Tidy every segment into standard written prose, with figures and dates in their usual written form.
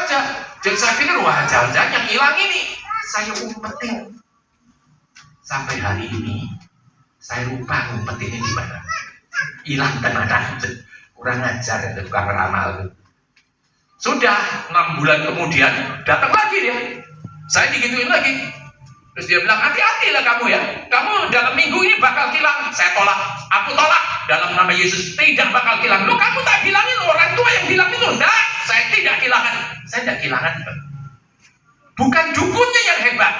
aja. Jadi saya pikir, wah jangan-jangan yang hilang ini saya umpetin. Sampai hari ini saya lupa ngumpetinnya di mana. Hilang tenaga, kurang ajar itu tukang ramal. Sudah 6 bulan kemudian datang lagi dia. Saya digituin lagi. Terus dia bilang, hati-hatilah kamu ya. Kamu dalam minggu ini bakal hilang. Saya tolak. Aku tolak. Dalam nama Yesus tidak bakal hilang. Loh, kamu tak bilangin orang tua yang bilang itu. Enggak, saya tidak kehilangan. Saya tidak kehilangan. Bukan dukunnya yang hebat,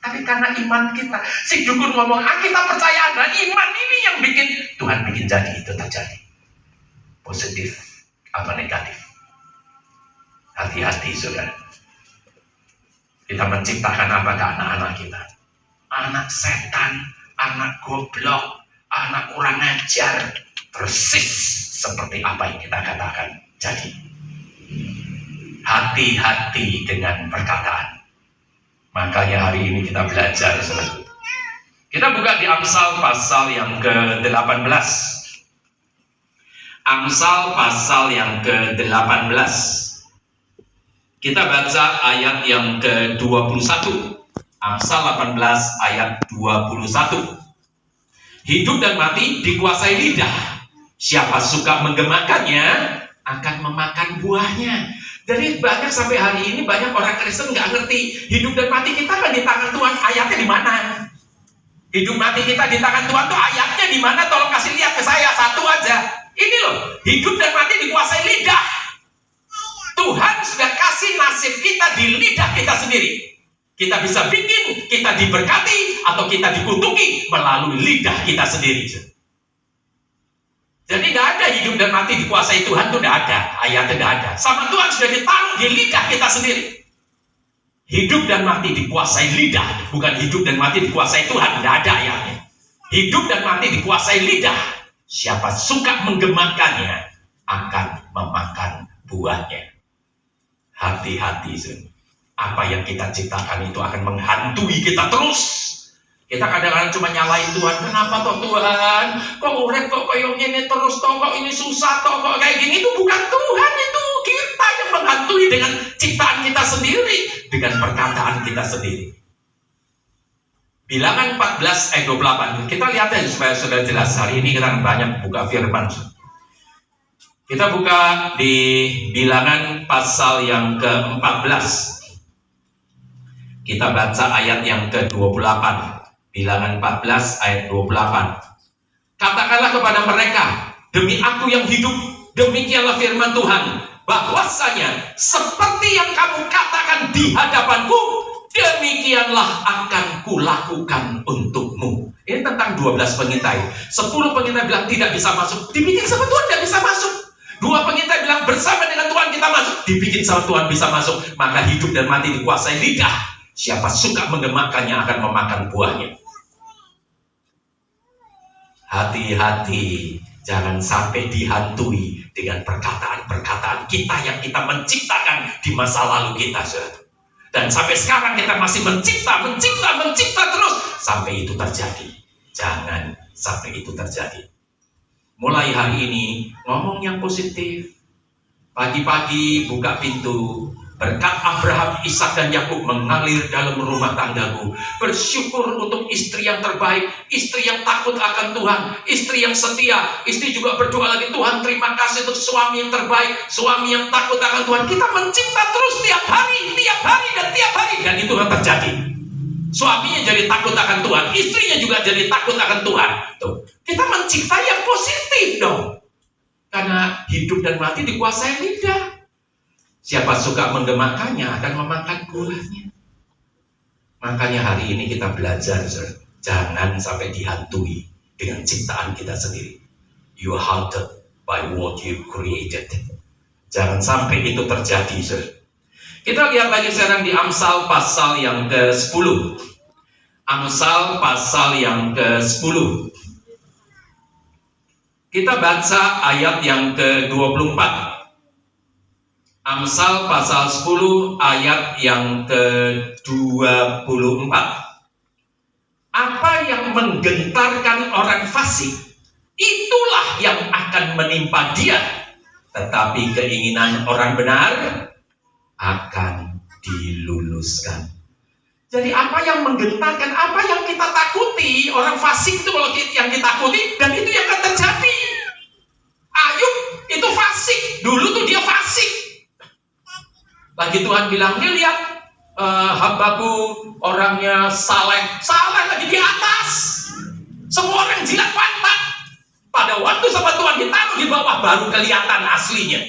tapi karena iman kita. Si dukun ngomong, kita percaya. Nah, iman ini yang bikin Tuhan bikin jadi itu terjadi. Positif apa negatif. Hati-hati saudara. Kita menciptakan apa ke anak-anak kita? Anak setan, anak goblok, anak kurang ajar. Persis seperti apa yang kita katakan. Jadi, hati-hati dengan perkataan. Makanya hari ini kita belajar saudara. Kita buka di Amsal pasal yang ke-18. Amsal pasal yang ke-18. Kita baca ayat yang ke-21. Amsal 18 ayat 21. Hidup dan mati dikuasai lidah. Siapa suka menggemakannya akan memakan buahnya. Jadi banyak sampai hari ini banyak orang Kristen nggak ngerti hidup dan mati kita kan di tangan Tuhan. Ayatnya di mana? Hidup mati kita di tangan Tuhan tuh ayatnya di mana? Tolong kasih lihat ke saya satu aja. Ini loh, hidup dan mati dikuasai lidah. Tuhan sudah kasih nasib kita di lidah kita sendiri. Kita bisa bikin, kita diberkati, atau kita dikutuki melalui lidah kita sendiri. Jadi tidak ada hidup dan mati dikuasai Tuhan, itu tidak ada. Ayatnya tidak ada. Sama Tuhan sudah ditaruh di lidah kita sendiri. Hidup dan mati dikuasai lidah, bukan hidup dan mati dikuasai Tuhan. Tidak ada ayatnya. Hidup dan mati dikuasai lidah. Siapa suka menggemakannya akan memakan buahnya. Hati-hati, apa yang kita ciptakan itu akan menghantui kita terus. Kita kadang-kadang cuma nyalain Tuhan. Kenapa toh Tuhan? Kok urip kok kayak gini terus toh? Kok ini susah toh? Kok kayak gini? Itu bukan Tuhan, itu kita yang menghantui dengan ciptaan kita sendiri, dengan perkataan kita sendiri. Bilangan 14 ayat 28. Kita lihat aja supaya sudah jelas. Hari ini kita banyak buka firman. Kita buka di Bilangan pasal yang ke-14. Kita baca ayat yang ke-28. Bilangan 14 ayat 28. Katakanlah kepada mereka, demi aku yang hidup, demikianlah firman Tuhan, bahwasanya seperti yang kamu katakan di hadapanku, demikianlah akan kulakukan untukmu. Ini tentang 12 pengintai. 10 pengintai bilang tidak bisa masuk, dibikin sama Tuhan tidak bisa masuk. 2 pengintai bilang bersama dengan Tuhan kita masuk, dibikin sama Tuhan bisa masuk. Maka hidup dan mati dikuasai lidah. Siapa suka menggemakannya akan memakan buahnya. Hati-hati, jangan sampai dihantui dengan perkataan-perkataan kita yang kita menciptakan di masa lalu kita. Dan sampai sekarang kita masih mencipta terus sampai itu terjadi. Jangan sampai itu terjadi. Mulai hari ini ngomong yang positif. Pagi-pagi buka pintu. Berkat Abraham, Ishak dan Yakub mengalir dalam rumah tanggaku. Bersyukur untuk istri yang terbaik, istri yang takut akan Tuhan, istri yang setia. Istri juga berdoa lagi, Tuhan terima kasih untuk suami yang terbaik, suami yang takut akan Tuhan. Kita mencipta terus tiap hari dan tiap hari, dan itu akan terjadi. Suaminya jadi takut akan Tuhan, istrinya juga jadi takut akan Tuhan. Tuh, kita mencipta yang positif dong. Karena hidup dan mati dikuasai lidah. Siapa suka menggemakannya akan memakan buahnya. Makanya hari ini kita belajar, jangan sampai dihantui dengan ciptaan kita sendiri. You are haunted by what you created. Jangan sampai itu terjadi, Kita lihat lagi sekarang di Amsal pasal yang ke-10. Amsal pasal yang ke-10. Kita baca ayat yang ke-24. Amsal pasal 10 ayat yang ke-24. Apa yang menggentarkan orang fasik, itulah yang akan menimpa dia. Tetapi keinginan orang benar akan diluluskan. Jadi apa yang menggentarkan, apa yang kita takuti, orang fasik itu kalau yang kita takuti, dan itu yang akan terjadi. Ayub itu fasik, dulu tuh dia fasik. Lagi Tuhan bilang, ini lihat hambaku orangnya saleh lagi di atas. Semua orang jilat pantat. Pada waktu sama Tuhan ditaruh di bawah baru kelihatan aslinya.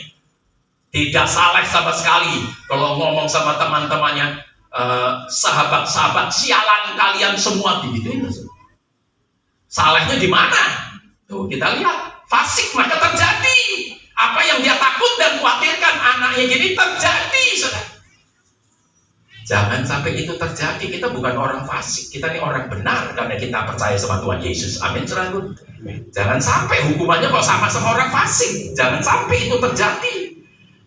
Tidak saleh sama sekali. Kalau ngomong sama teman-temannya, sahabat-sahabat sialan kalian semua digituin. Salehnya di mana? Tuh kita lihat, fasik maka terjadi. Apa yang dia takut dan khawatirkan anaknya jadi terjadi. Saudara. Jangan sampai itu terjadi. Kita bukan orang fasik, kita ini orang benar karena kita percaya sama Tuhan Yesus. Amin, saudaraku. Jangan sampai hukumannya kok sama-sama orang fasik. Jangan sampai itu terjadi.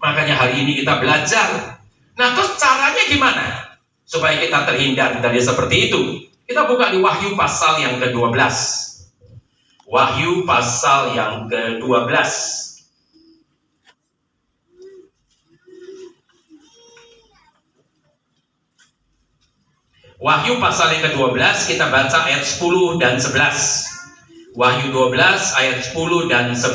Makanya hari ini kita belajar. Nah, terus caranya gimana supaya kita terhindar dari seperti itu? Kita buka di Wahyu pasal yang ke-12. Wahyu pasal yang ke-12. Wahyu pasal yang ke-12, kita baca ayat 10 dan 11. Wahyu 12 ayat 10 dan 11.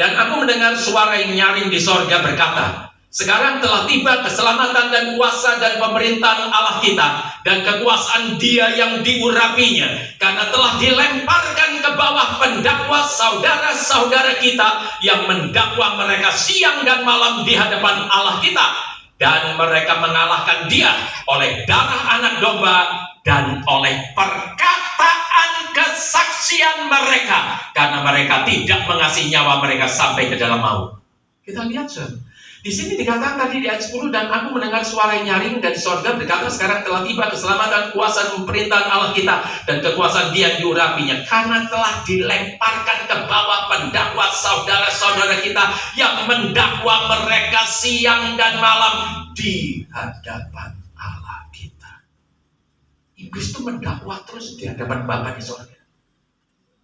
Dan aku mendengar suara yang nyaring di sorga berkata, sekarang telah tiba keselamatan dan kuasa dan pemerintahan Allah kita dan kekuasaan Dia yang diurapinya, karena telah dilemparkan ke bawah pendakwa saudara-saudara kita yang mendakwa mereka siang dan malam di hadapan Allah kita. Dan mereka mengalahkan Dia oleh darah anak domba dan oleh perkataan kesaksian mereka, karena mereka tidak mengasihi nyawa mereka sampai ke dalam maut. Kita lihat, saudara. Di sini dikatakan tadi di ayat 10, dan aku mendengar suara yang nyaring dari sorga berkata, sekarang telah tiba keselamatan, kuasa dan pemerintahan Allah kita dan kekuasaan Dia yang diurapinya, karena telah dilemparkan ke bawah pendakwa saudara-saudara kita yang mendakwa mereka siang dan malam di hadapan Allah kita. Iblis itu mendakwa terus di hadapan Bapa di sorga.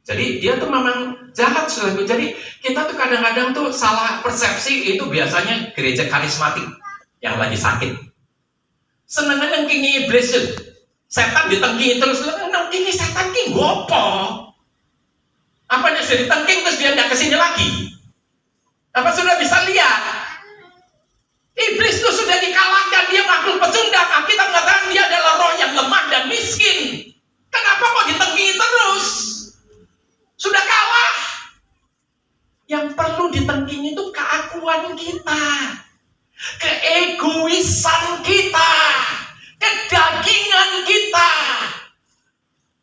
Jadi dia tuh memang jahat, saudara. Jadi kita tuh kadang-kadang tuh salah persepsi. Itu biasanya gereja karismatik yang lagi sakit. Senengnya nengkingi iblis. Setan ditengkingi terus. Nengkingi setan ki gopo. Apanya sudah ditengking terus dia nggak kesini lagi? Apa sudah bisa lihat? Iblis itu sudah dikalahkan. Dia makhluk pecundang. Alkitab mengatakan dia adalah roh yang lemah dan miskin. Kenapa kok ditengkingi terus? Sudah kalah. Yang perlu ditengking itu keakuan kita, keegoisan kita, kedagingan kita.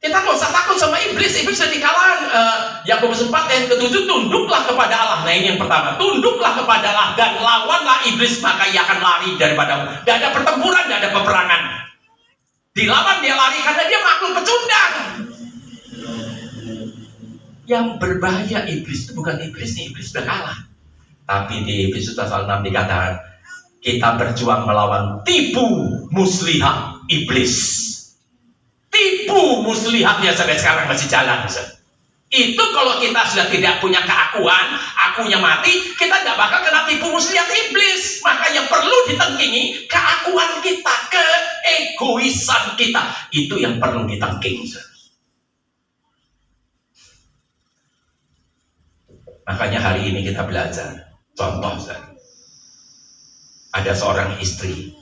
Kita nggak usah takut sama iblis. Iblis sudah dikalahkan. Yakobus 4 ayat ke-7, tunduklah kepada Allah. Nah, ini yang pertama, tunduklah kepada Allah dan lawanlah iblis, maka ia akan lari daripadamu. Tidak ada pertempuran, tidak ada peperangan. Dilawan dia lari karena dia makhluk pecundang. Yang berbahaya iblis itu bukan iblisnya, iblis sudah kalah. Tapi di Efesus pasal 6 dikatakan, kita berjuang melawan tipu muslihat iblis. Tipu muslihatnya sampai sekarang masih jalan. Itu kalau kita sudah tidak punya keakuan, akunya mati, kita tidak bakal kena tipu muslihat iblis. Maka yang perlu ditengkingi keakuan kita, keegoisan kita. Itu yang perlu ditengking. Makanya hari ini kita belajar. Contoh, ada seorang istri